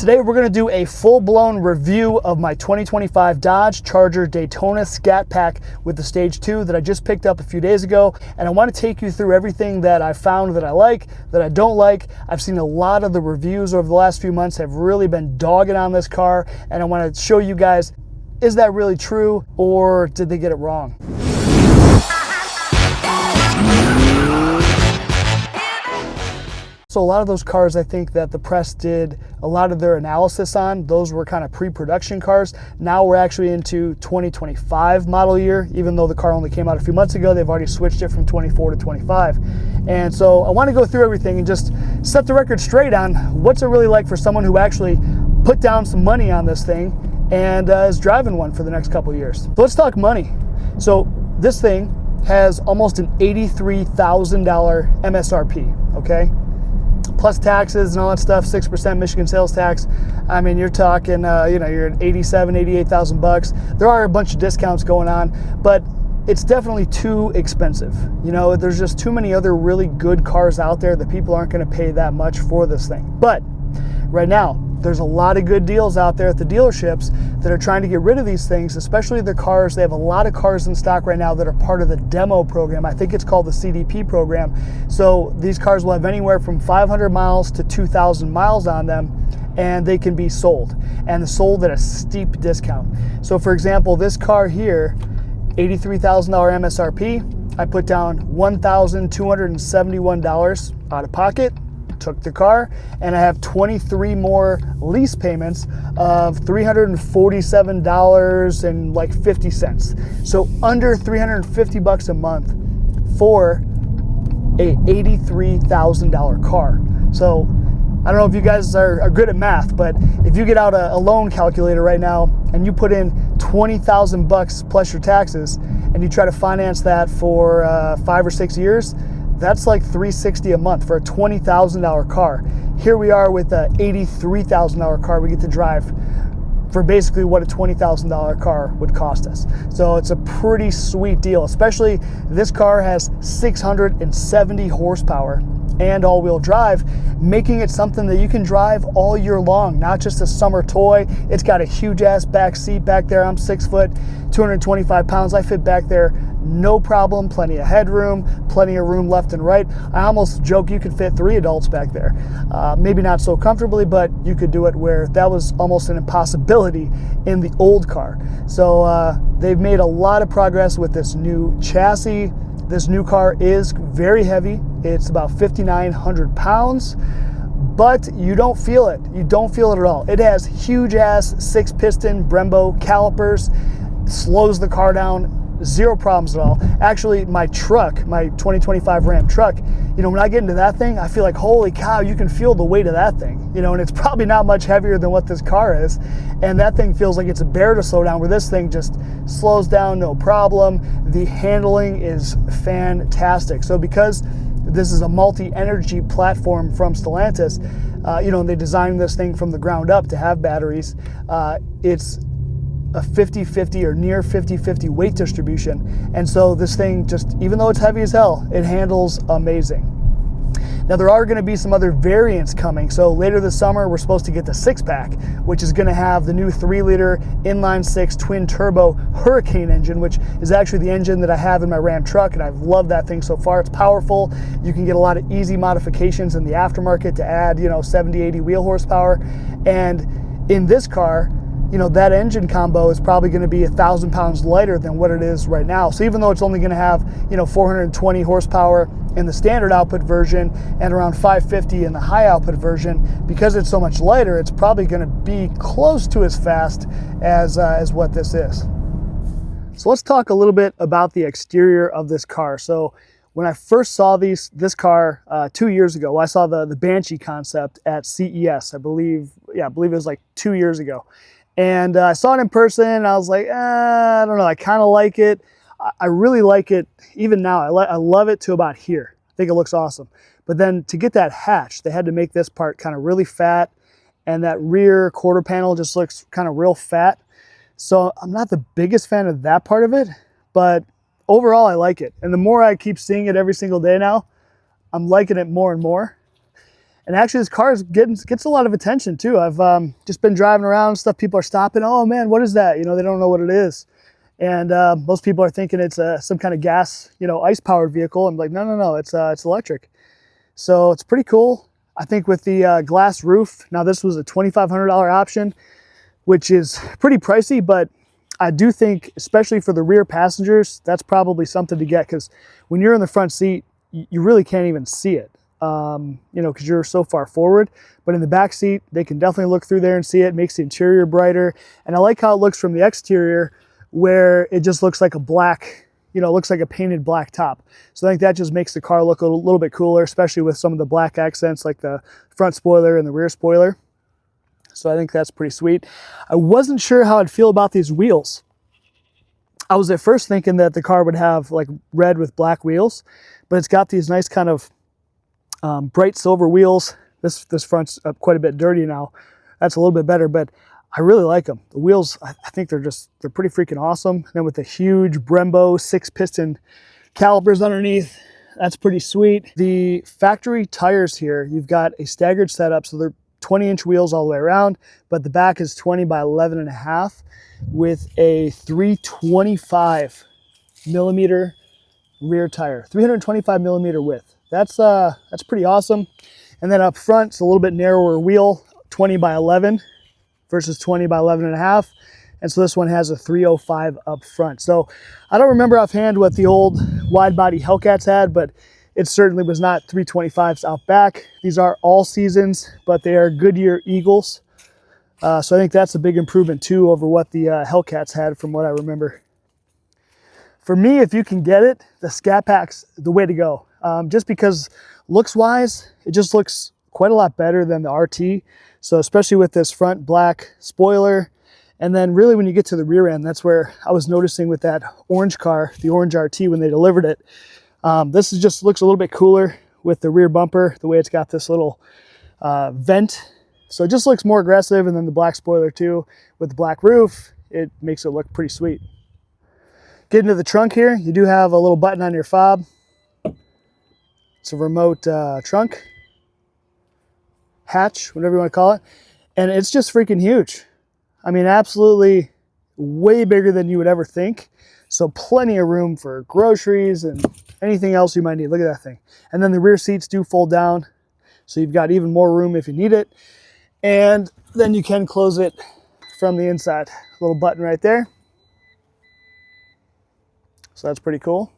Today we're going to do a full-blown review of my 2025 Dodge Charger Daytona Scatpack with the Stage 2 that I just picked up a few days ago. And I want to take you through everything that I found that I like, that I don't like. I've seen a lot of the reviews over the last few months have really been dogging on this car, and I want to show you guys, is that really true or did they get it wrong? So a lot of those cars, I think that the press did a lot of their analysis on, those were kind of pre-production cars. Now we're actually into 2025 model year. Even though the car only came out a few months ago, they've already switched it from 24 to 25. And so I want to go through everything and just set the record straight on what's it really like for someone who actually put down some money on this thing and is driving one for the next couple of years. So let's talk money. So this thing has almost an $83,000 MSRP, okay? Plus taxes and all that stuff, 6% Michigan sales tax. I mean, you're talking, you're at 87, 88,000 bucks. There are a bunch of discounts going on, but it's definitely too expensive. You know, there's just too many other really good cars out there that people aren't going to pay that much for this thing. But right now, there's a lot of good deals out there at the dealerships that are trying to get rid of these things, especially the cars. They have a lot of cars in stock right now that are part of the demo program. I think it's called the CDP program. So these cars will have anywhere from 500 miles to 2,000 miles on them, and they can be sold, and sold at a steep discount. So for example, this car here, $83,000 MSRP, I put down $1,271 out of pocket, took the car, and I have 23 more lease payments of $347.50. So under 350 bucks a month for a $83,000 car. So I don't know if you guys are good at math, but if you get out a loan calculator right now and you put in 20,000 bucks plus your taxes and you try to finance that for 5 or 6 years, that's like $360 a month for a $20,000 car. Here we are with a $83,000 car we get to drive for basically what a $20,000 car would cost us. So it's a pretty sweet deal, especially this car has 670 horsepower and all-wheel drive, making it something that you can drive all year long, not just a summer toy. It's got a huge ass back seat back there. I'm 6 foot, 225 pounds. I fit back there no problem, plenty of headroom, plenty of room left and right. I almost joke you could fit 3 adults back there. Maybe not so comfortably, but you could do it where that was almost an impossibility in the old car. So they've made a lot of progress with this new chassis. This new car is very heavy. It's about 5,900 pounds, but you don't feel it. You don't feel it at all. It has huge ass 6-piston Brembo calipers, slows the car down, zero problems at all. Actually, my truck, my 2025 Ram truck, you know, when I get into that thing, I feel like, holy cow, you can feel the weight of that thing, you know, and it's probably not much heavier than what this car is. And that thing feels like it's a bear to slow down, where this thing just slows down, no problem. The handling is fantastic. So because this is a multi-energy platform from Stellantis, they designed this thing from the ground up to have batteries. It's a 50-50 or near 50-50 weight distribution. And so this thing, just even though it's heavy as hell, it handles amazing. Now there are going to be some other variants coming. So later this summer, we're supposed to get the 6-pack, which is going to have the new 3-liter inline-6 twin-turbo Hurricane engine, which is actually the engine that I have in my Ram truck, and I've loved that thing so far. It's powerful. You can get a lot of easy modifications in the aftermarket to add, 70, 80 wheel horsepower. And in this car, that engine combo is probably going to be 1,000 pounds lighter than what it is right now. So even though it's only going to have, 420 horsepower in the standard output version and around 550 in the high output version, because it's so much lighter, it's probably going to be close to as fast as what this is. So let's talk a little bit about the exterior of this car. So when I first saw this car 2 years ago, I saw the Banshee concept at CES, I believe it was like 2 years ago. And I saw it in person, and I was like, I don't know, I kind of like it. I really like it even now. I love it to about here. I think it looks awesome. But then to get that hatch, they had to make this part kind of really fat, and that rear quarter panel just looks kind of real fat. So I'm not the biggest fan of that part of it, but overall I like it. And the more I keep seeing it every single day now, I'm liking it more and more. And actually this car gets a lot of attention too. I've just been driving around and stuff. People are stopping. Oh man, what is that? You know, they don't know what it is. And most people are thinking it's some kind of gas, you know, ice powered vehicle. I'm like, no, it's electric. So it's pretty cool. I think with the glass roof, now this was a $2,500 option, which is pretty pricey, but I do think, especially for the rear passengers, that's probably something to get, because when you're in the front seat, you really can't even see it, you know, because you're so far forward. But in the back seat, they can definitely look through there and see it. It makes the interior brighter. And I like how it looks from the exterior, where it just looks like a black, you know, looks like a painted black top. So I think that just makes the car look a little bit cooler, especially with some of the black accents like the front spoiler and the rear spoiler. So I think that's pretty sweet. I wasn't sure how I'd feel about these wheels. I was at first thinking that the car would have like red with black wheels, but it's got these nice kind of bright silver wheels. This front's quite a bit dirty now. That's a little bit better, but I really like them. The wheels, I think they're pretty freaking awesome. And then with the huge Brembo 6-piston calipers underneath, that's pretty sweet. The factory tires here, you've got a staggered setup, so they're 20-inch wheels all the way around, but the back is 20 by 11.5 with a 325 millimeter rear tire, 325 millimeter width. That's pretty awesome. And then up front, it's a little bit narrower wheel, 20 by 11 versus 20 by 11.5. And so this one has a 305 up front. So I don't remember offhand what the old wide body Hellcats had, but it certainly was not 325s out back. These are all seasons, but they are Goodyear Eagles. So I think that's a big improvement too over what the Hellcats had from what I remember. For me, if you can get it, the Scatpack's the way to go. Just because looks wise, it just looks quite a lot better than the RT. So especially with this front black spoiler, and then really when you get to the rear end, that's where I was noticing with that orange car, the orange RT, when they delivered it. This is just looks a little bit cooler with the rear bumper, the way it's got this little vent. So it just looks more aggressive, and then the black spoiler too, with the black roof, it makes it look pretty sweet. Get into the trunk here, you do have a little button on your fob. It's a remote trunk. Hatch, whatever you want to call it. And it's just freaking huge. I mean, absolutely way bigger than you would ever think. So plenty of room for groceries and anything else you might need. Look at that thing. And then the rear seats do fold down, so you've got even more room if you need it. And then you can close it from the inside. A little button right there. So that's pretty cool.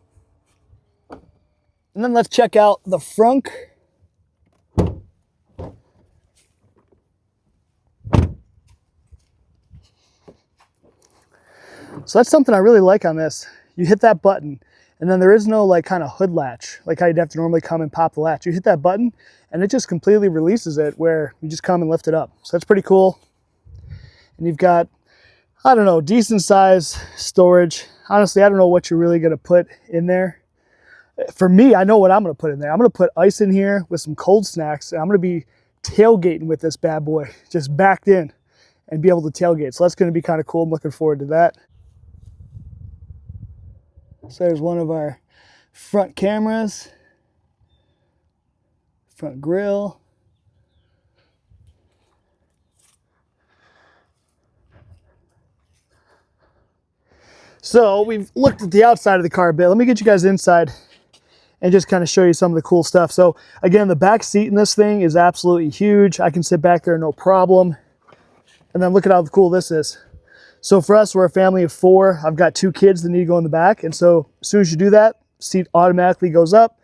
And then let's check out the Frunk. So that's something I really like on this. You hit that button, and then there is no like kind of hood latch, like how you'd have to normally come and pop the latch. You hit that button, and it just completely releases it, where you just come and lift it up. So that's pretty cool. And you've got, I don't know, decent size storage. Honestly, I don't know what you're really gonna put in there. For me, I know what I'm gonna put in there. I'm gonna put ice in here with some cold snacks, and I'm gonna be tailgating with this bad boy, just backed in and be able to tailgate. So that's gonna be kind of cool. I'm looking forward to that. So there's one of our front cameras, front grille. So we've looked at the outside of the car a bit. Let me get you guys inside and just kind of show you some of the cool stuff. So again, the back seat in this thing is absolutely huge. I can sit back there no problem. And then look at how cool this is. So for us, we're a family of 4. I've got 2 kids that need to go in the back. And so as soon as you do that, seat automatically goes up,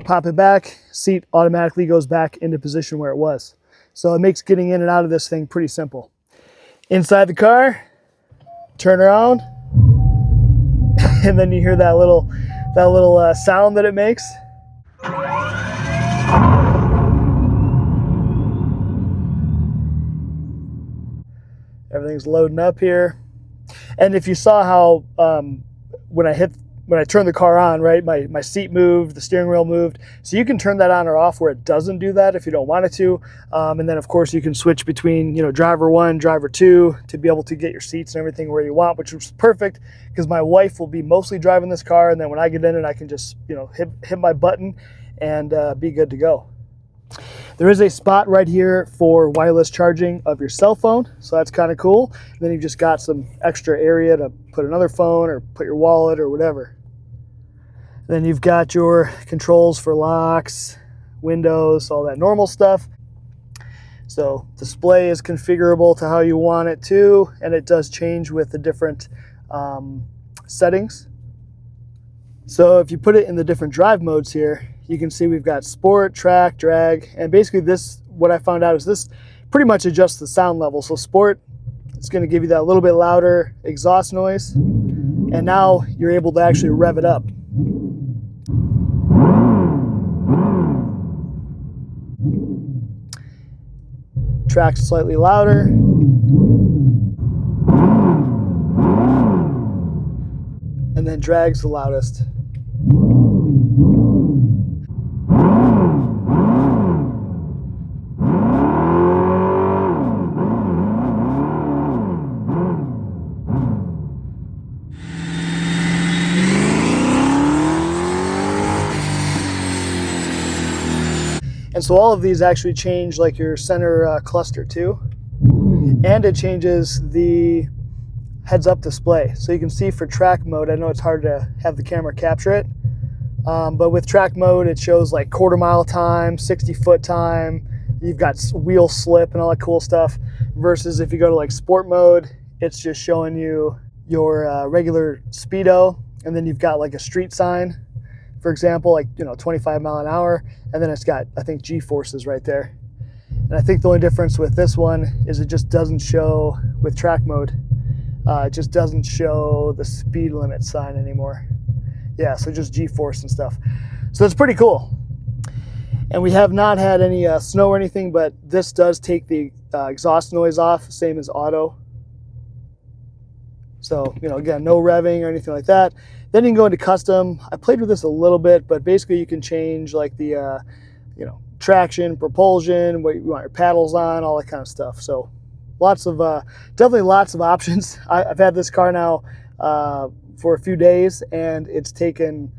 pop it back, seat automatically goes back into position where it was. So it makes getting in and out of this thing pretty simple. Inside the car, turn around, and then you hear that little sound that it makes. Everything's loading up here. And if you saw how when I turned the car on, right, my seat moved, the steering wheel moved. So you can turn that on or off where it doesn't do that if you don't want it to. And then of course you can switch between, you know, driver 1, driver 2 to be able to get your seats and everything where you want, which was perfect because my wife will be mostly driving this car. And then when I get in it, I can just, you know, hit my button and be good to go. There is a spot right here for wireless charging of your cell phone, so that's kind of cool. And then you've just got some extra area to put another phone or put your wallet or whatever. Then you've got your controls for locks, windows, all that normal stuff. So display is configurable to how you want it to, and it does change with the different settings. So if you put it in the different drive modes here, you can see we've got sport, track, drag, and basically this, what I found out is this pretty much adjusts the sound level. So sport, it's going to give you that little bit louder exhaust noise, and now you're able to actually rev it up. Track's slightly louder. And then drag's the loudest. And so all of these actually change like your center cluster too. And it changes the heads-up display. So you can see for track mode, I know it's hard to have the camera capture it, but with track mode it shows like quarter-mile time, 60-foot time, you've got wheel slip and all that cool stuff, versus if you go to like sport mode, it's just showing you your regular speedo, and then you've got like a street sign, for example, like 25 mile an hour, and then it's got, I think, G-forces right there. And I think the only difference with this one is it just doesn't show with track mode. It just doesn't show the speed limit sign anymore. Yeah, so just G-force and stuff. So it's pretty cool. And we have not had any snow or anything, but this does take the exhaust noise off, same as auto. So, again, no revving or anything like that. Then you can go into custom. I played with this a little bit, but basically you can change like the, traction, propulsion, what you want your paddles on, all that kind of stuff. So definitely lots of options. I've had this car now for a few days, and it's taken,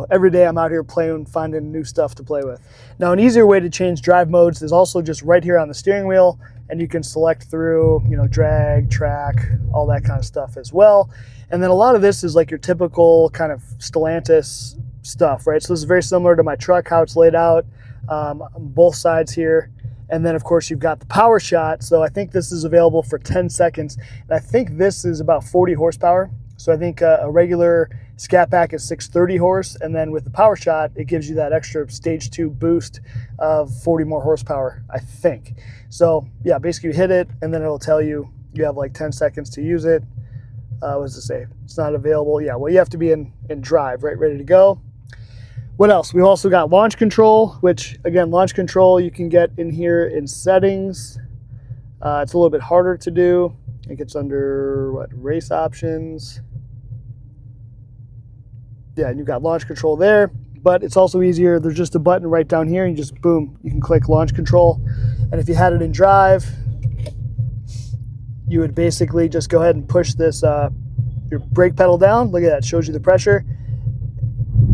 every day I'm out here playing, finding new stuff to play with. Now, an easier way to change drive modes is also just right here on the steering wheel, and you can select through, drag, track, all that kind of stuff as well. And then a lot of this is like your typical kind of Stellantis stuff, right? So this is very similar to my truck, how it's laid out on both sides here. And then of course you've got the power shot. So I think this is available for 10 seconds. And I think this is about 40 horsepower. So I think a regular Scatpack is 630 horse. And then with the power shot, it gives you that extra stage 2 boost of 40 more horsepower, I think. So yeah, basically you hit it and then it'll tell you have like 10 seconds to use it. What does it say? It's not available. Yeah, well, you have to be in drive, right, ready to go. What else? We also got launch control, which again, launch control you can get in here in settings. It's a little bit harder to do. I think it's under race options. Yeah, and you've got launch control there, but it's also easier. There's just a button right down here, and you just boom, you can click launch control. And if you had it in drive, you would basically just go ahead and push this your brake pedal down. Look at that, it shows you the pressure.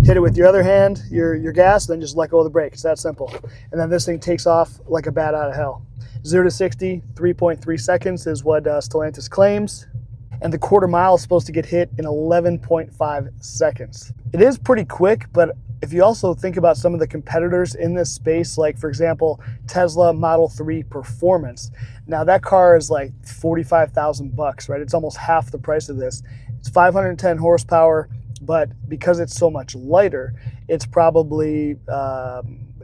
Hit it with your other hand, your gas, then just let go of the brake. It's that simple. And then this thing takes off like a bat out of hell. 0 to 60, 3.3 seconds is what Stellantis claims. And the quarter mile is supposed to get hit in 11.5 seconds. It is pretty quick, but if you also think about some of the competitors in this space, like for example, Tesla Model 3 Performance. Now that car is like $45,000, right? It's almost half the price of this. It's 510 horsepower, but because it's so much lighter, it's probably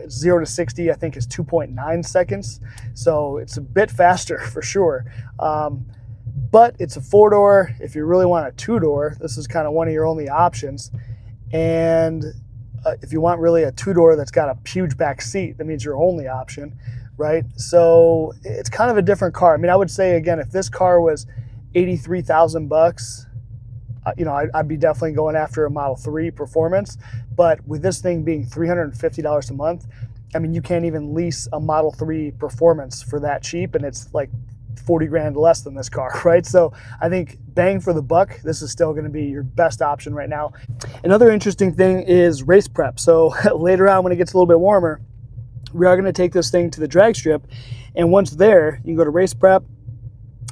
0 to 60, I think, is 2.9 seconds. So it's a bit faster for sure. But it's a 4-door. If you really want a 2-door, this is kind of one of your only options. And if you want really a 2-door that's got a huge back seat, that means your only option, right? So it's kind of a different car. I mean, I would say, again, if this car was $83,000, I'd be definitely going after a Model 3 Performance. But with this thing being $350 a month, I mean, you can't even lease a Model 3 Performance for that cheap, and it's like 40 grand less than this car, right? So I think bang for the buck, this is still going to be your best option right now. Another interesting thing is race prep. So later on, when it gets a little bit warmer, we are going to take this thing to the drag strip, and once there, you can go to race prep,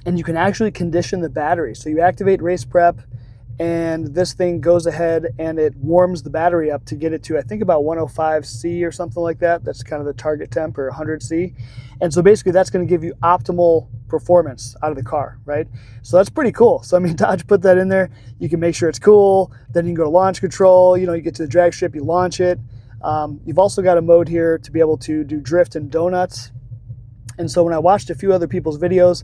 and you can actually condition the battery. So you activate race prep, and this thing goes ahead and it warms the battery up to get it to, I think, about 105 C or something like that. That's kind of the target temp, or 100 C. And so basically that's going to give you optimal performance out of the car, right? So that's pretty cool. So I mean, Dodge put that in there. You can make sure it's cool. Then you can go to launch control. You know, you get to the drag strip, you launch it. You've also got a mode here to be able to do drift and donuts. And so when I watched a few other people's videos,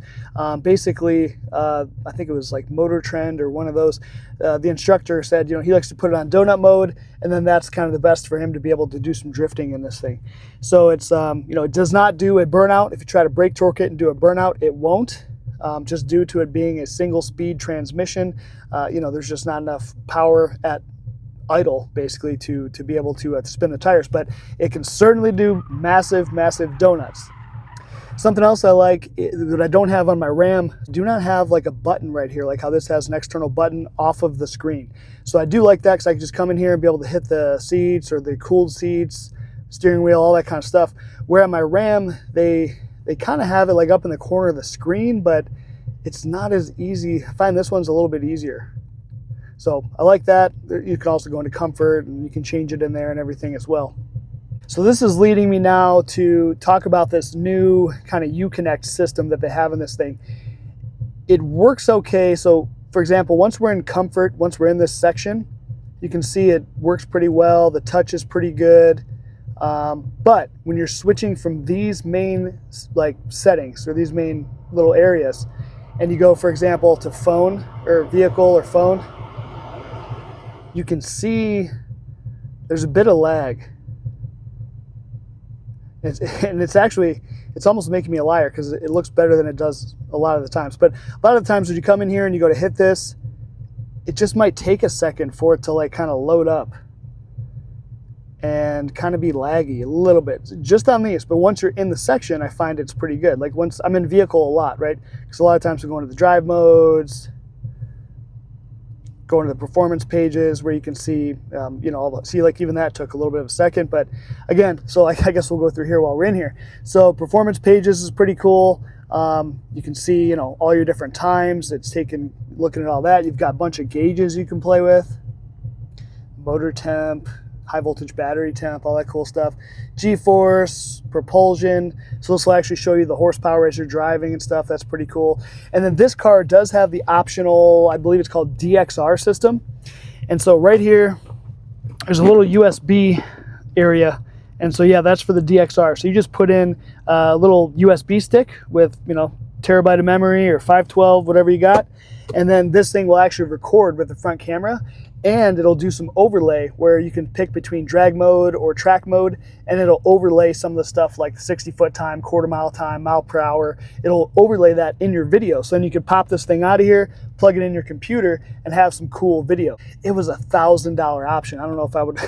basically, I think it was like Motor Trend or one of those, the instructor said, you know, he likes to put it on donut mode, and then that's kind of the best for him to be able to do some drifting in this thing. So it's, you know, it does not do a burnout. If you try to brake torque it and do a burnout, it won't, just due to it being a single speed transmission. You know, there's just not enough power at idle basically to be able to spin the tires, but it can certainly do massive, massive donuts. Something else I like that I don't have on my Ram, do not have like a button right here, like how this has an external button off of the screen. So I do like that because I can just come in here and be able to hit the seats or the cooled seats, steering wheel, all that kind of stuff. Where on my Ram, they kind of have it like up in the corner of the screen, but it's not as easy. I find this one's a little bit easier. So I like that. You can also go into comfort and you can change it in there and everything as well. So this is leading me now to talk about this new kind of Uconnect system that they have in this thing. It works okay. So for example, once we're in comfort, once we're in this section, you can see it works pretty well. The touch is pretty good. But when you're switching from these main like settings or these main little areas, and you go, for example, to phone or vehicle or phone, you can see there's a bit of lag. It's almost making me a liar because it looks better than it does a lot of the times. But a lot of the times when you come in here and you go to hit this, it just might take a second for it to like kind of load up and kind of be laggy a little bit, just on these. But once you're in the section, I find it's pretty good. Like once I'm in vehicle a lot, right? Because a lot of times we go into the drive modes, go into the performance pages where you can see, you know, see like even that took a little bit of a second, but again, so like I guess we'll go through here while we're in here. So performance pages is pretty cool. You can see, you know, all your different times. It's taken, looking at all that. You've got a bunch of gauges you can play with. Motor temp, high voltage battery temp, all that cool stuff. G-force, propulsion. So this will actually show you the horsepower as you're driving and stuff. That's pretty cool. And then this car does have the optional, I believe it's called DXR system. And so right here, there's a little USB area. And so yeah, that's for the DXR. So you just put in a little USB stick with, you know, terabyte of memory or 512, whatever you got. And then this thing will actually record with the front camera, and it'll do some overlay where you can pick between drag mode or track mode, and it'll overlay some of the stuff like 60-foot time, quarter mile time, mile per hour. It'll overlay that in your video. So then you could pop this thing out of here, plug it in your computer, and have some cool video. It was $1,000 option. I don't know if I would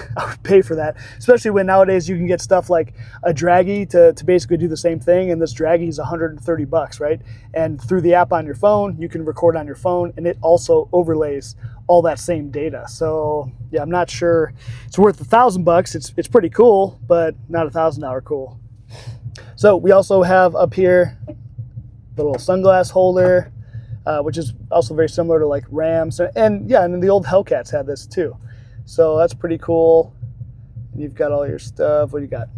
pay for that, especially when nowadays you can get stuff like a Draggy to basically do the same thing, and this Draggy is $130, right? And through the app on your phone, you can record on your phone, and it also overlays all that same data. So yeah, I'm not sure it's worth $1,000. It's pretty cool, but not $1,000 cool. So we also have up here the little sunglass holder, which is also very similar to like Rams, and yeah, and then the old Hellcats had this too. So that's pretty cool. And you've got all your stuff. What do you got?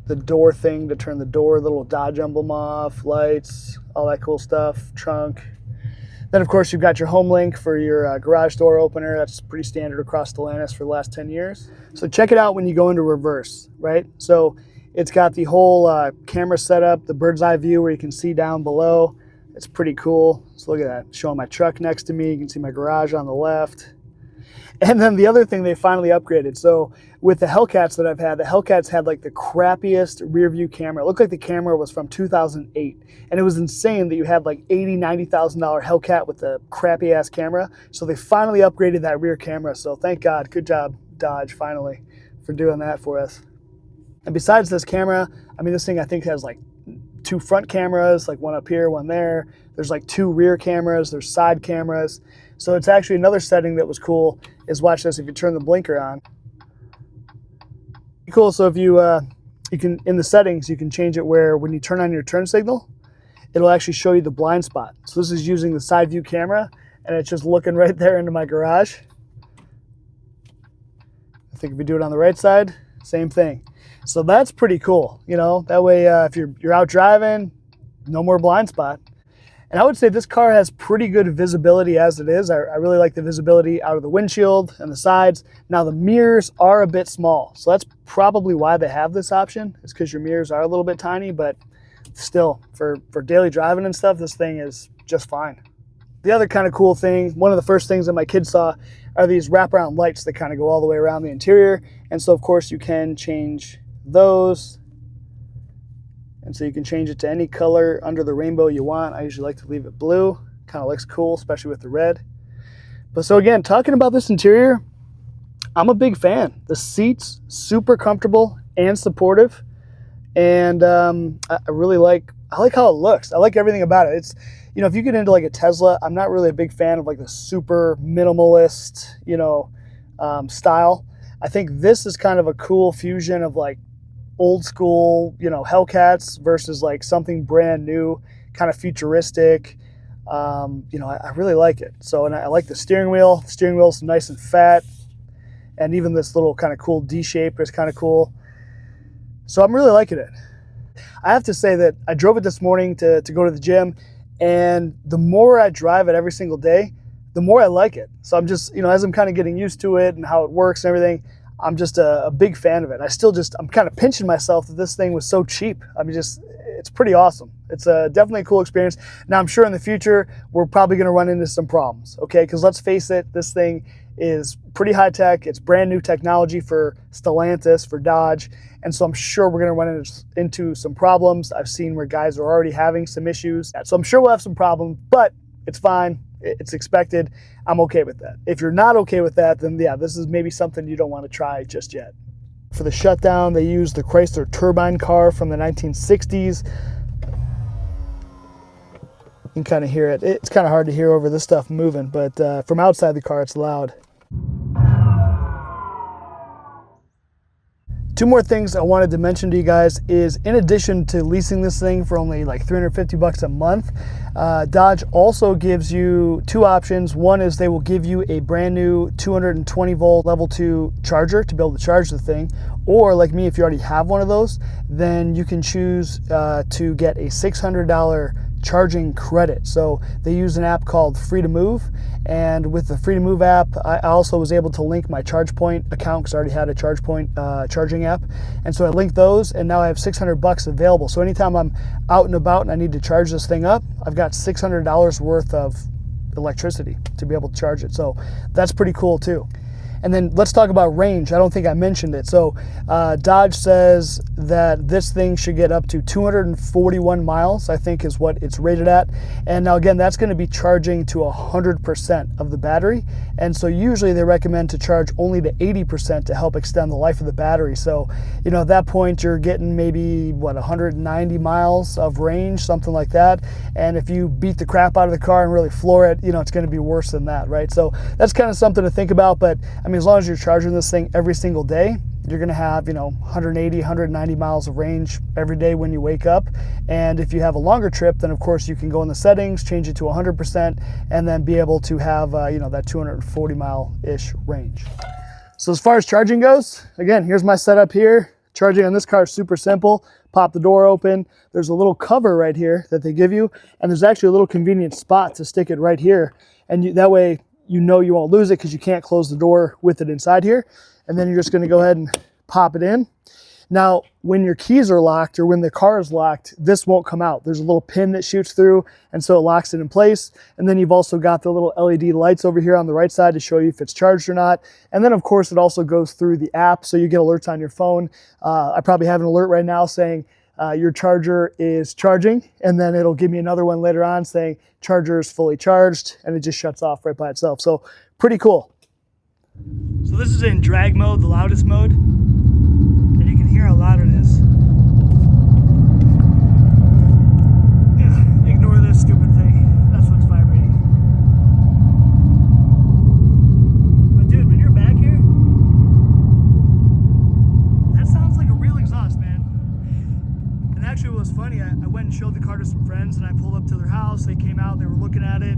The door thing to turn the door, the little Dodge emblem off, lights, all that cool stuff, trunk. Then, of course, you've got your home link for your garage door opener. That's pretty standard across Stellantis for the last 10 years. So check it out when you go into reverse, right? So it's got the whole camera setup, the bird's eye view where you can see down below. It's pretty cool. So look at that, showing my truck next to me. You can see my garage on the left. And then the other thing they finally upgraded. So with the Hellcats that I've had, the Hellcats had like the crappiest rear view camera. It looked like the camera was from 2008. And it was insane that you had like $80,000, $90,000 Hellcat with a crappy ass camera. So they finally upgraded that rear camera. So thank God, good job Dodge finally for doing that for us. And besides this camera, I mean, this thing I think has like 2 front cameras, like one up here, one there. There's like 2 rear cameras, there's side cameras. So it's actually another setting that was cool is, watch this, if you turn the blinker on, Cool. So if you can, in the settings, you can change it where when you turn on your turn signal, it'll actually show you the blind spot. So this is using the side view camera, and it's just looking right there into my garage. I think if you do it on the right side, same thing. So that's pretty cool. You know, that way if you're out driving, no more blind spot. And I would say this car has pretty good visibility as it is. I really like the visibility out of the windshield and the sides. Now the mirrors are a bit small, so that's probably why they have this option. It's because your mirrors are a little bit tiny, but still, for daily driving and stuff, this thing is just fine. The other kind of cool thing, one of the first things that my kids saw are these wraparound lights that kind of go all the way around the interior. And so of course you can change those. And so you can change it to any color under the rainbow you want. I usually like to leave it blue. Kind of looks cool, especially with the red. But so again, talking about this interior, I'm a big fan. The seats, super comfortable and supportive. And I really like how it looks. I like everything about it. It's, you know, if you get into like a Tesla, I'm not really a big fan of like the super minimalist, you know, style. I think this is kind of a cool fusion of like old school, you know, hellcats versus like something brand new, kind of futuristic. You know, I really like it. So, and I like the steering wheel. The steering wheel's nice and fat, and even this little kind of cool D shape is kind of cool. So I'm really liking it. I have to say that I drove it this morning to go to the gym, and the more I drive it every single day, the more I like it. So I'm just, you know, as I'm kind of getting used to it and how it works and everything, I'm just a big fan of it. I'm kind of pinching myself that this thing was so cheap. I mean, it's pretty awesome. It's definitely a cool experience. Now, I'm sure in the future, we're probably going to run into some problems, okay? Because let's face it, this thing is pretty high tech. It's brand new technology for Stellantis, for Dodge. And so I'm sure we're going to run into some problems. I've seen where guys are already having some issues. So I'm sure we'll have some problems, but it's fine. It's expected. I'm okay with that. If you're not okay with that, then yeah, this is maybe something you don't want to try just yet. For the shutdown, they use the Chrysler turbine car from the 1960s. You can kind of hear it. It's kind of hard to hear over this stuff moving, but from outside the car, it's loud. Two more things I wanted to mention to you guys is, in addition to leasing this thing for only like $350 a month, Dodge also gives you two options. One is they will give you a brand new 220 volt level 2 charger to be able to charge the thing. Or like me, if you already have one of those, then you can choose to get a $600 charging credit. So they use an app called Free to Move, and with the Free to Move app, I also was able to link my ChargePoint account because I already had a ChargePoint charging app, and so I linked those, and now I have $600 available. So anytime I'm out and about and I need to charge this thing up, I've got $600 worth of electricity to be able to charge it. So that's pretty cool too. And then let's talk about range. I don't think I mentioned it. So Dodge says that this thing should get up to 241 miles, I think is what it's rated at. And now again, that's going to be charging to 100% of the battery. And so usually they recommend to charge only to 80% to help extend the life of the battery. So, you know, at that point you're getting maybe, what, 190 miles of range, something like that. And if you beat the crap out of the car and really floor it, you know, it's going to be worse than that, right? So that's kind of something to think about. But I mean, as long as you're charging this thing every single day, you're going to have, you know, 180, 190 miles of range every day when you wake up. And if you have a longer trip, then of course you can go in the settings, change it to 100%, and then be able to have, you know, that 240 mile-ish range. So as far as charging goes, again, here's my setup here. Charging on this car is super simple. Pop the door open. There's a little cover right here that they give you, and there's actually a little convenient spot to stick it right here. And that way, you know you won't lose it because you can't close the door with it inside here. And then you're just going to go ahead and pop it in. Now, when your keys are locked or when the car is locked, this won't come out. There's a little pin that shoots through, and so it locks it in place. And then you've also got the little LED lights over here on the right side to show you if it's charged or not. And then, of course, it also goes through the app, so you get alerts on your phone. I probably have an alert right now saying your charger is charging, and then it'll give me another one later on saying charger is fully charged, and it just shuts off right by itself. So pretty cool. So this is in drag mode, the loudest mode, and you can hear how loud it is. Yeah, ignore this stupid thing. That's what's vibrating. But dude, when you're back here, that sounds showed the car to some friends, and I pulled up to their house. They came out, they were looking at it,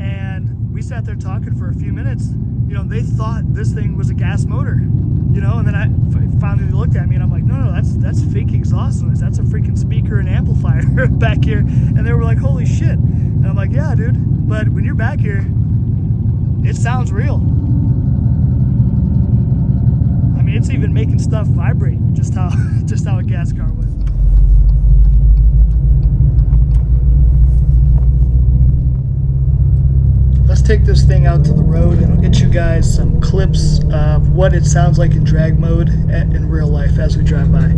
and we sat there talking for a few minutes. You know, they thought this thing was a gas motor, you know, and then I finally looked at me and I'm like, no, that's fake exhaust noise. That's a freaking speaker and amplifier back here. And they were like, holy shit. And I'm like, yeah, dude. But when you're back here, it sounds real. I mean, it's even making stuff vibrate, just how a gas car would. Let's take this thing out to the road and I'll get you guys some clips of what it sounds like in drag mode in real life as we drive by.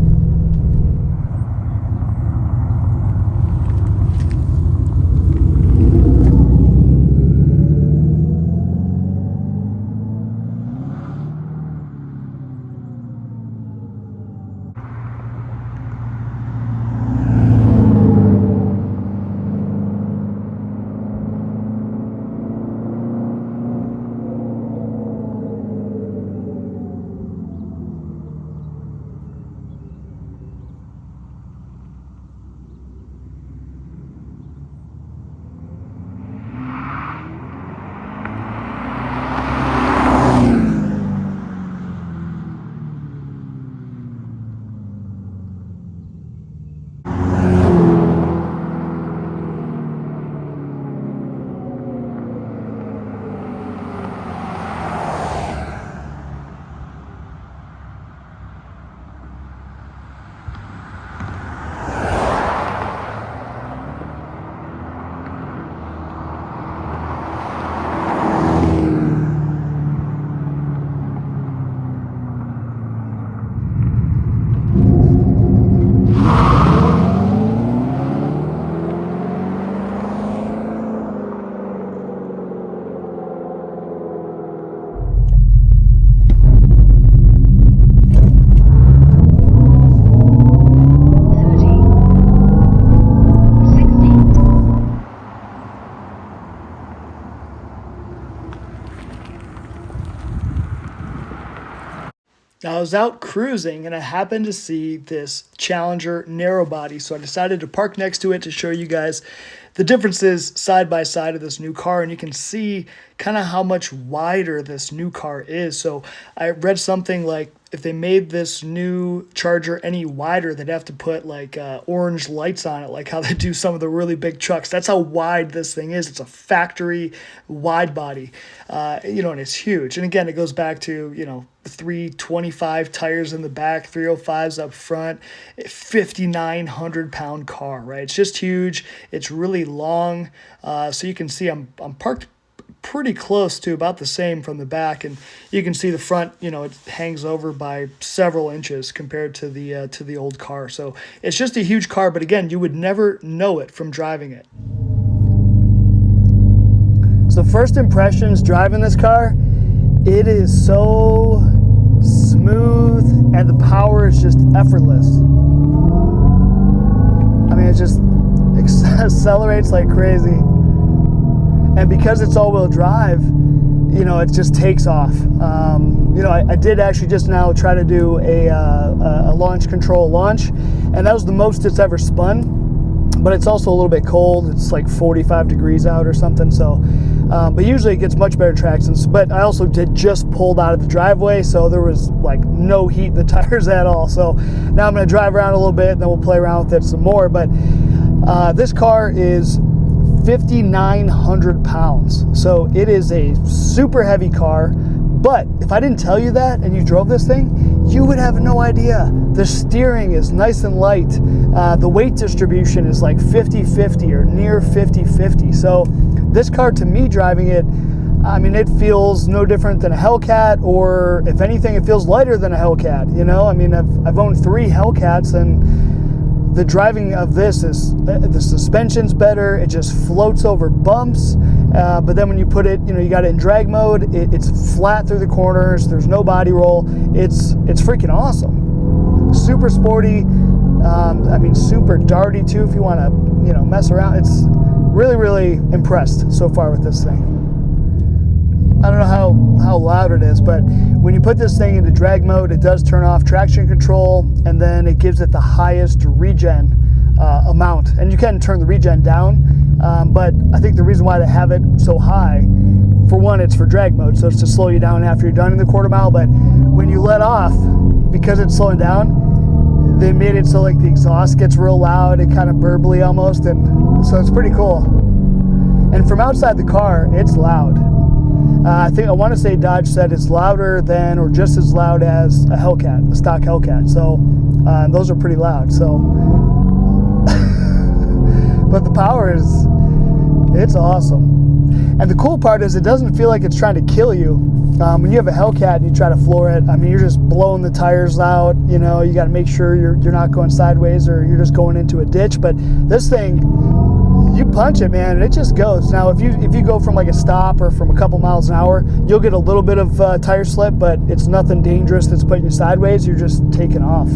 Now, I was out cruising and I happened to see this Challenger narrow body, so I decided to park next to it to show you guys the differences side by side of this new car, and you can see kind of how much wider this new car is. So I read something like if they made this new Charger any wider, they'd have to put like orange lights on it, like how they do some of the really big trucks. That's how wide this thing is. It's a factory wide body, you know, and it's huge. And again, it goes back to, you know, 325 tires in the back, 305s up front, 5,900 pound car, right? It's just huge. It's really long. So you can see I'm parked pretty close to about the same from the back, and you can see the front, you know, it hangs over by several inches compared to the old car. So it's just a huge car, but again, you would never know it from driving it. So first impressions driving this car, it is so smooth and the power is just effortless. I mean, it just accelerates like crazy. And because it's all-wheel drive, you know, it just takes off. You know, I did actually just now try to do a launch control launch, and that was the most it's ever spun, but it's also a little bit cold. It's like 45 degrees out or something, so, but usually it gets much better traction. But I also did just pulled out of the driveway, so there was like no heat in the tires at all. So now I'm gonna drive around a little bit, and then we'll play around with it some more. But this car is 5,900 pounds. So it is a super heavy car, but if I didn't tell you that and you drove this thing, you would have no idea. The steering is nice and light. The weight distribution is like 50-50 or near 50-50. So this car, to me, driving it, I mean, it feels no different than a Hellcat, or if anything, it feels lighter than a Hellcat. You know, I mean, I've owned 3 Hellcats, and the driving of this is, the suspension's better, it just floats over bumps, but then when you put it, you know, you got it in drag mode, it's flat through the corners, there's no body roll, it's freaking awesome. Super sporty, I mean, super darty too if you want to, you know, mess around. It's really impressed so far with this thing. I don't know how loud it is, but when you put this thing into drag mode, it does turn off traction control, and then it gives it the highest regen amount. And you can turn the regen down, but I think the reason why they have it so high, for one, it's for drag mode, so it's to slow you down after you're done in the quarter mile, but when you let off, because it's slowing down, they made it so like the exhaust gets real loud and kind of burbly almost, and so it's pretty cool. And from outside the car, it's loud. I want to say Dodge said it's louder than or just as loud as a Hellcat, a stock Hellcat. So those are pretty loud. So, but the power is, it's awesome. And the cool part is it doesn't feel like it's trying to kill you. When you have a Hellcat and you try to floor it, I mean, you're just blowing the tires out. You know, you got to make sure you're not going sideways or you're just going into a ditch. But this thing, you punch it, man, and it just goes. Now, if you go from like a stop or from a couple miles an hour, you'll get a little bit of tire slip, but it's nothing dangerous that's putting you sideways. You're just taking off.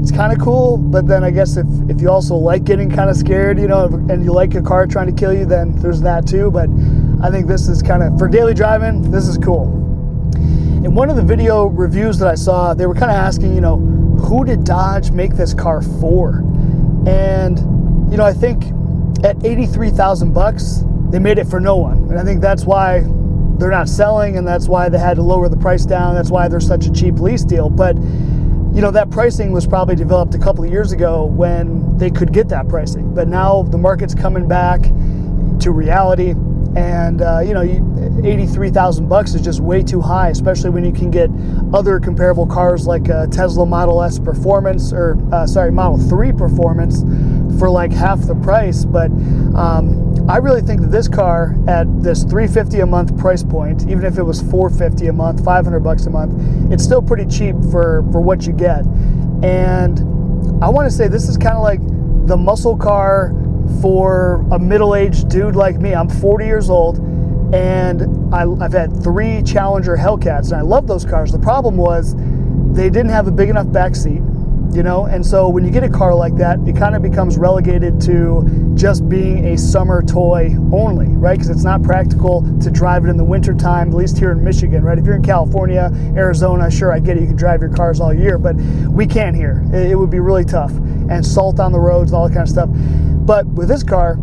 It's kind of cool, but then I guess if you also like getting kind of scared, you know, and you like a car trying to kill you, then there's that too. But I think this is kind of, for daily driving, this is cool. In one of the video reviews that I saw, they were kind of asking, you know, who did Dodge make this car for? And, you know, I think at 83,000 bucks, they made it for no one. And I think that's why they're not selling, and that's why they had to lower the price down. That's why they're such a cheap lease deal. But, you know, that pricing was probably developed a couple of years ago when they could get that pricing. But now the market's coming back to reality. And, you know, 83,000 bucks is just way too high, especially when you can get other comparable cars like a Tesla Model S Performance, or Model 3 Performance for like half the price. But I really think that this car at this $350 a month price point, even if it was $450 a month, 500 bucks a month, it's still pretty cheap for what you get. And I want to say this is kind of like the muscle car for a middle-aged dude like me. I'm 40 years old, and I've had 3 Challenger Hellcats, and I love those cars. The problem was they didn't have a big enough back seat, you know, and so when you get a car like that, it kind of becomes relegated to just being a summer toy only, right? Because it's not practical to drive it in the winter time, at least here in Michigan, right? If you're in California, Arizona, sure, I get it, you can drive your cars all year, but we can't here. It would be really tough, and salt on the roads, all that kind of stuff. But with this car,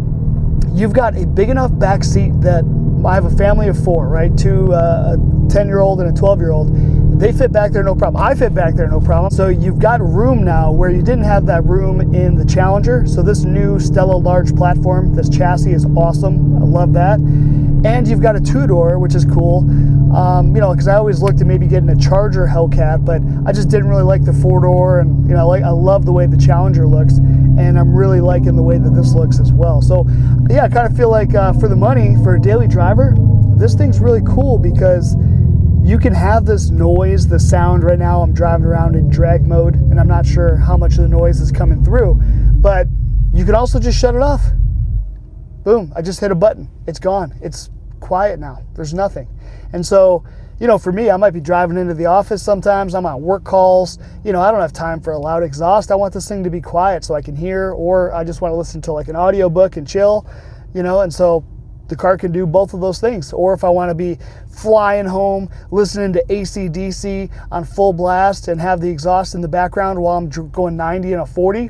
you've got a big enough back seat that I have a family of 4, right? A 10-year-old and a 12-year-old. They fit back there no problem. I fit back there no problem. So you've got room now where you didn't have that room in the Challenger. So this new Stella large platform, this chassis is awesome. I love that. And you've got a 2-door, which is cool. You know, because I always looked at maybe getting a Charger Hellcat, but I just didn't really like the 4-door, and you know, I love the way the Challenger looks, and I'm really liking the way that this looks as well. So yeah, I kind of feel like for the money, for a daily driver, this thing's really cool because you can have this noise, the sound. Right now I'm driving around in drag mode, and I'm not sure how much of the noise is coming through, but you can also just shut it off. Boom, I just hit a button. It's gone. It's quiet now. There's nothing. And so, you know, for me, I might be driving into the office sometimes. I'm on work calls. You know, I don't have time for a loud exhaust. I want this thing to be quiet so I can hear, or I just want to listen to like an audiobook and chill, you know, and so the car can do both of those things. Or if I want to be flying home, listening to AC/DC on full blast and have the exhaust in the background while I'm going 90 and a 40,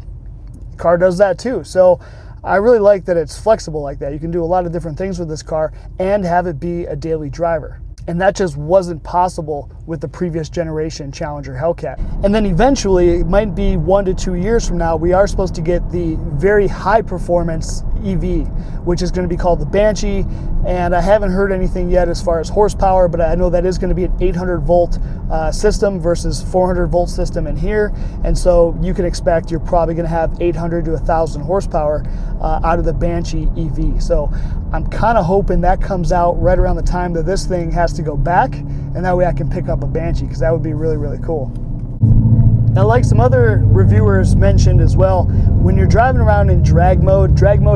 the car does that too. So I really like that it's flexible like that. You can do a lot of different things with this car and have it be a daily driver. And that just wasn't possible with the previous generation Challenger Hellcat. And then eventually, it might be 1 to 2 years from now, we are supposed to get the very high performance EV, which is going to be called the Banshee. And I haven't heard anything yet as far as horsepower, but I know that is going to be an 800 volt system versus 400 volt system in here. And so you can expect you're probably going to have 800 to 1,000 horsepower out of the Banshee EV. So I'm kind of hoping that comes out right around the time that this thing has to go back, and that way I can pick up a Banshee, because that would be really, really cool. Now, like some other reviewers mentioned as well, when you're driving around in drag mode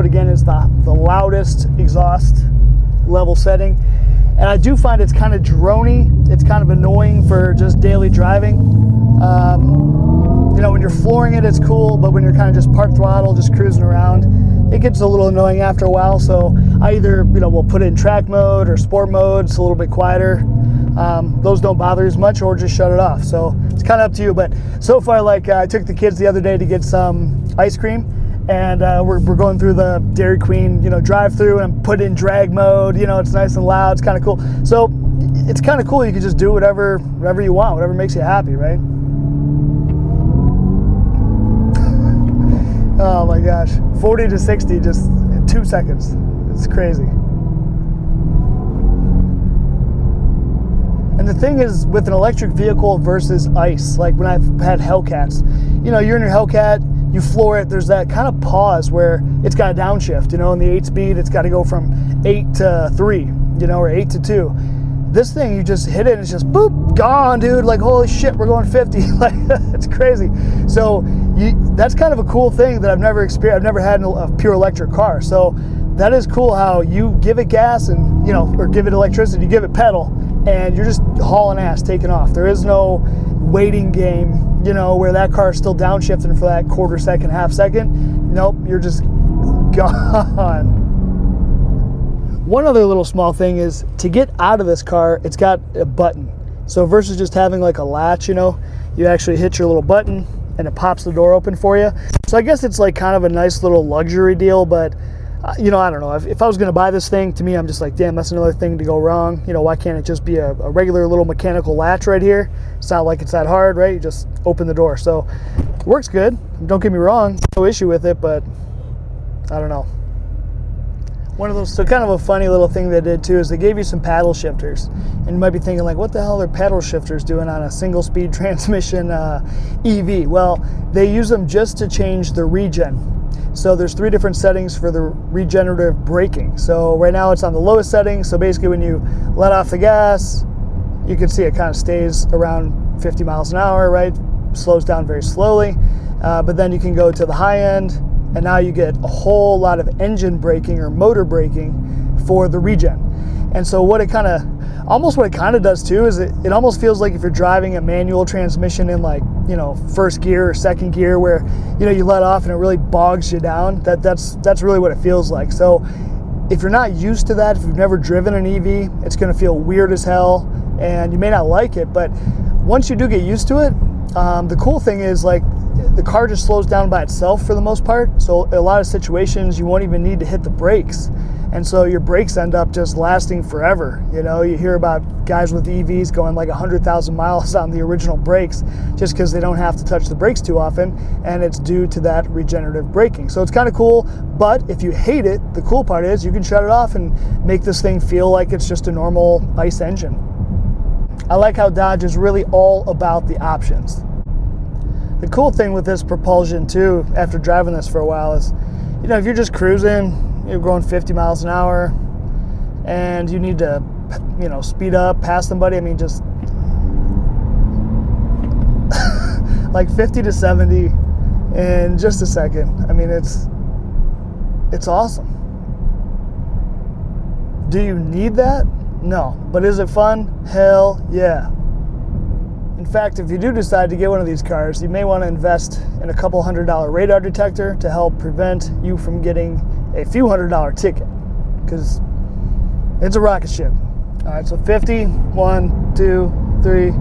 again is the loudest exhaust level setting, and I do find it's kind of drony. It's kind of annoying for just daily driving. You know, when you're flooring it, it's cool, but when you're kind of just part throttle, just cruising around, it gets a little annoying after a while. So I either, you know, will put it in track mode or sport mode. It's a little bit quieter. those don't bother as much, or just shut it off. So it's kind of up to you. But so far, like I took the kids the other day to get some ice cream, and we're going through the Dairy Queen, drive-through, and put in drag mode. It's nice and loud. It's kind of cool. So it's kind of cool. You can just do whatever you want, whatever makes you happy, right? Oh my gosh, 40 to 60 just in 2 seconds. It's crazy. And the thing is, with an electric vehicle versus ICE, like when I've had Hellcats, you're in your Hellcat, you floor it, there's that kind of pause where it's got a downshift, in the 8-speed, it's got to go from 8 to 3, or 8 to 2. This thing, you just hit it and it's just boop, gone, dude. Like, holy shit, we're going 50. Like, it's crazy. So that's kind of a cool thing that I've never experienced. I've never had a pure electric car. So that is cool how you give it gas and, or give it electricity, you give it pedal, and you're just hauling ass, taking off. There is no waiting game, where that car is still downshifting for that quarter second, half second. Nope, you're just gone. One other little small thing is, to get out of this car, it's got a button. So versus just having like a latch, you actually hit your little button and it pops the door open for you. So I guess it's like kind of a nice little luxury deal, but I don't know. If I was going to buy this thing, to me, I'm just like, damn, that's another thing to go wrong. Why can't it just be a regular little mechanical latch right here? It's not like it's that hard, right? You just open the door. So it works good. Don't get me wrong. No issue with it, but I don't know. One of those, so kind of a funny little thing they did too is they gave you some paddle shifters, and you might be thinking like, what the hell are paddle shifters doing on a single speed transmission EV? Well, they use them just to change the regen. So there's 3 different settings for the regenerative braking. So right now it's on the lowest setting. So basically when you let off the gas, you can see it kind of stays around 50 miles an hour, right? Slows down very slowly. But then you can go to the high end, and now you get a whole lot of engine braking or motor braking for the regen. And so what it kind of does too is it almost feels like if you're driving a manual transmission in like, first gear or second gear, where, you let off and it really bogs you down. That's really what it feels like. So if you're not used to that, if you've never driven an EV, it's going to feel weird as hell and you may not like it. But once you do get used to it, the cool thing is, like, the car just slows down by itself for the most part. So a lot of situations you won't even need to hit the brakes. And so your brakes end up just lasting forever. You hear about guys with EVs going like 100,000 miles on the original brakes just because they don't have to touch the brakes too often, and it's due to that regenerative braking. So it's kind of cool, but if you hate it, the cool part is you can shut it off and make this thing feel like it's just a normal ICE engine. I like how Dodge is really all about the options. The cool thing with this propulsion too, after driving this for a while, is, if you're just cruising, you're going 50 miles an hour, and you need to, speed up, pass somebody, just like 50 to 70 in just a second. It's awesome. Do you need that? No. But is it fun? Hell yeah. In fact, if you do decide to get one of these cars, you may want to invest in a couple $100 radar detector to help prevent you from getting a few $100 ticket, because it's a rocket ship. All right, so 50, 1, 2, 3.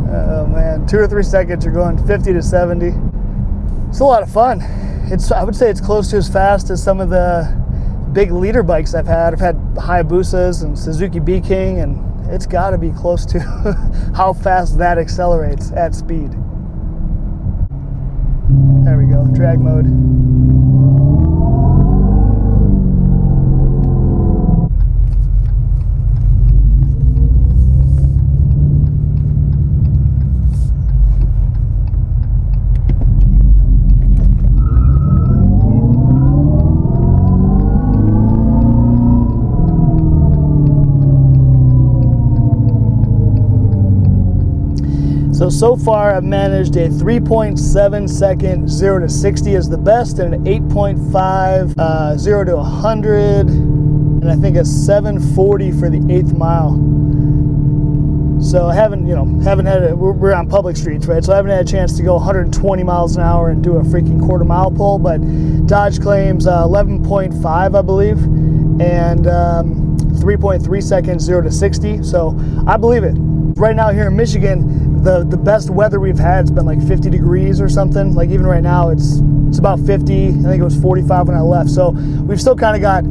Oh man, 2 or 3 seconds, you're going 50 to 70. It's a lot of fun. I would say it's close to as fast as some of the big leader bikes I've had. I've had Hayabusas and Suzuki B-King, and it's got to be close to how fast that accelerates at speed. There we go, drag mode. So far I've managed a 3.7 second 0 to 60 is the best, and an 8.5 0 to 100, and I think a 740 for the 8th mile. So I haven't had it, we're on public streets, right? So I haven't had a chance to go 120 miles an hour and do a freaking quarter mile pull, but Dodge claims 11.5, I believe, and 3.3 seconds 0 to 60. So I believe it. Right now here in Michigan, the best weather we've had, it's been like 50 degrees or something. Like even right now, it's about 50. I think it was 45 when I left. So we've still kind of got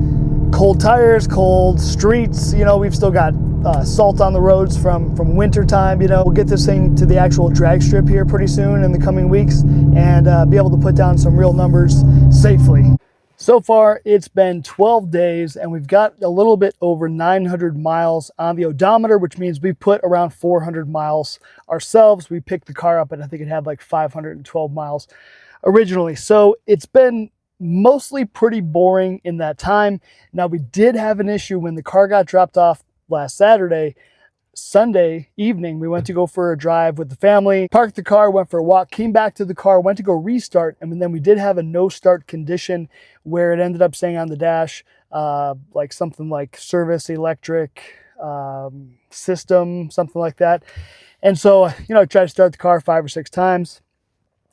cold tires, cold streets. You know, we've still got salt on the roads from winter time. You know, we'll get this thing to the actual drag strip here pretty soon in the coming weeks and be able to put down some real numbers safely. So far, it's been 12 days and we've got a little bit over 900 miles on the odometer, which means we put around 400 miles ourselves. We picked the car up and I think it had like 512 miles originally. So it's been mostly pretty boring in that time. Now, we did have an issue when the car got dropped off last Saturday. Sunday evening, we went to go for a drive with the family, parked the car, went for a walk, came back to the car, went to go restart, and then we did have a no start condition where it ended up saying on the dash, like something like service electric system, something like that. And so, you know, I tried to start the car 5 or 6 times.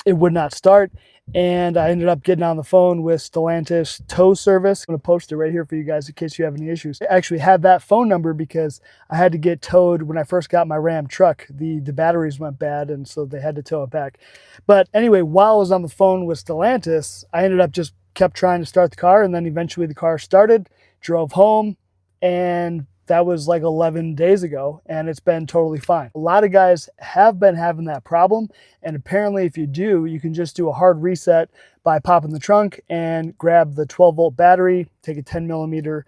It would not start. And I ended up getting on the phone with Stellantis tow service. I'm going to post it right here for you guys in case you have any issues. I actually had that phone number because I had to get towed when I first got my Ram truck. The batteries went bad, and so they had to tow it back. But anyway, while I was on the phone with Stellantis, I ended up just kept trying to start the car, and then eventually the car started, drove home, and that was like 11 days ago, and it's been totally fine. A lot of guys have been having that problem, and apparently if you do, you can just do a hard reset by popping the trunk and grab the 12-volt battery, take a 10mm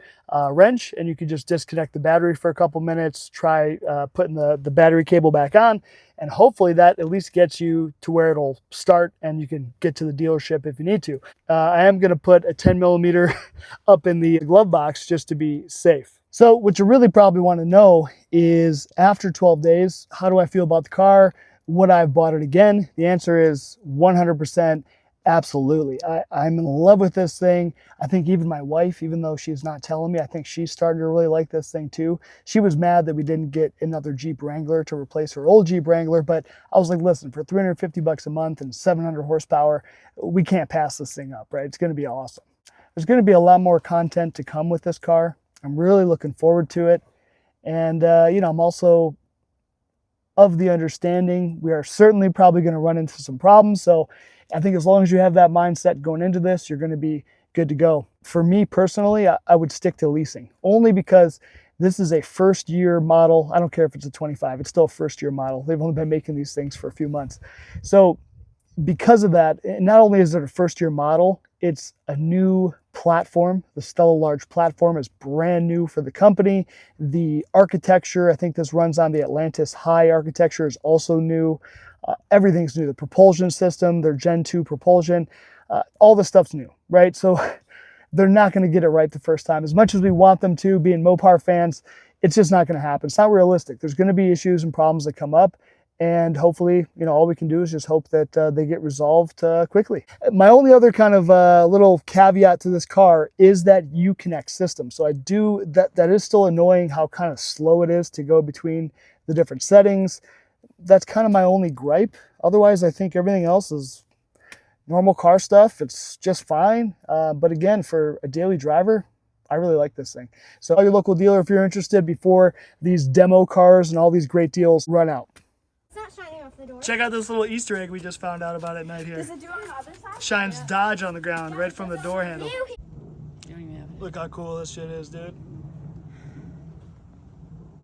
wrench, and you can just disconnect the battery for a couple minutes, try putting the battery cable back on, and hopefully that at least gets you to where it'll start and you can get to the dealership if you need to. I am going to put a 10mm up in the glove box just to be safe. So what you really probably want to know is, after 12 days, how do I feel about the car? Would I have bought it again? The answer is 100% absolutely. I'm in love with this thing. I think even my wife, even though she's not telling me, I think she's starting to really like this thing too. She was mad that we didn't get another Jeep Wrangler to replace her old Jeep Wrangler, but I was like, listen, for 350 bucks a month and 700 horsepower, we can't pass this thing up, right? It's going to be awesome. There's going to be a lot more content to come with this car. I'm really looking forward to it. And, you know, I'm also of the understanding we are certainly probably going to run into some problems. So I think as long as you have that mindset going into this, you're going to be good to go. For me personally, I would stick to leasing, only because this is a first year model. I don't care if it's a 25, it's still a first year model. They've only been making these things for a few months. So because of that, not only is it a first year model, it's a new platform. The Stella Large platform is brand new for the company. The architecture, I think this runs on the Atlantis High architecture, is also new. Everything's new. The propulsion system, their Gen 2 propulsion, all the stuff's new, right? So they're not going to get it right the first time. As much as we want them to, being MOPAR fans, it's just not going to happen. It's not realistic. There's going to be issues and problems that come up. And hopefully, you know, all we can do is just hope that they get resolved quickly. My only other kind of little caveat to this car is that Uconnect system. So I do, that is still annoying how kind of slow it is to go between the different settings. That's kind of my only gripe. Otherwise, I think everything else is normal car stuff. It's just fine. But again, for a daily driver, I really like this thing. So, your local dealer if you're interested before these demo cars and all these great deals run out. Check out this little Easter egg we just found out about at night here. Does it do on the other side? Shines Dodge on the ground right from the door handle. You don't even have it. Look how cool this shit is, dude.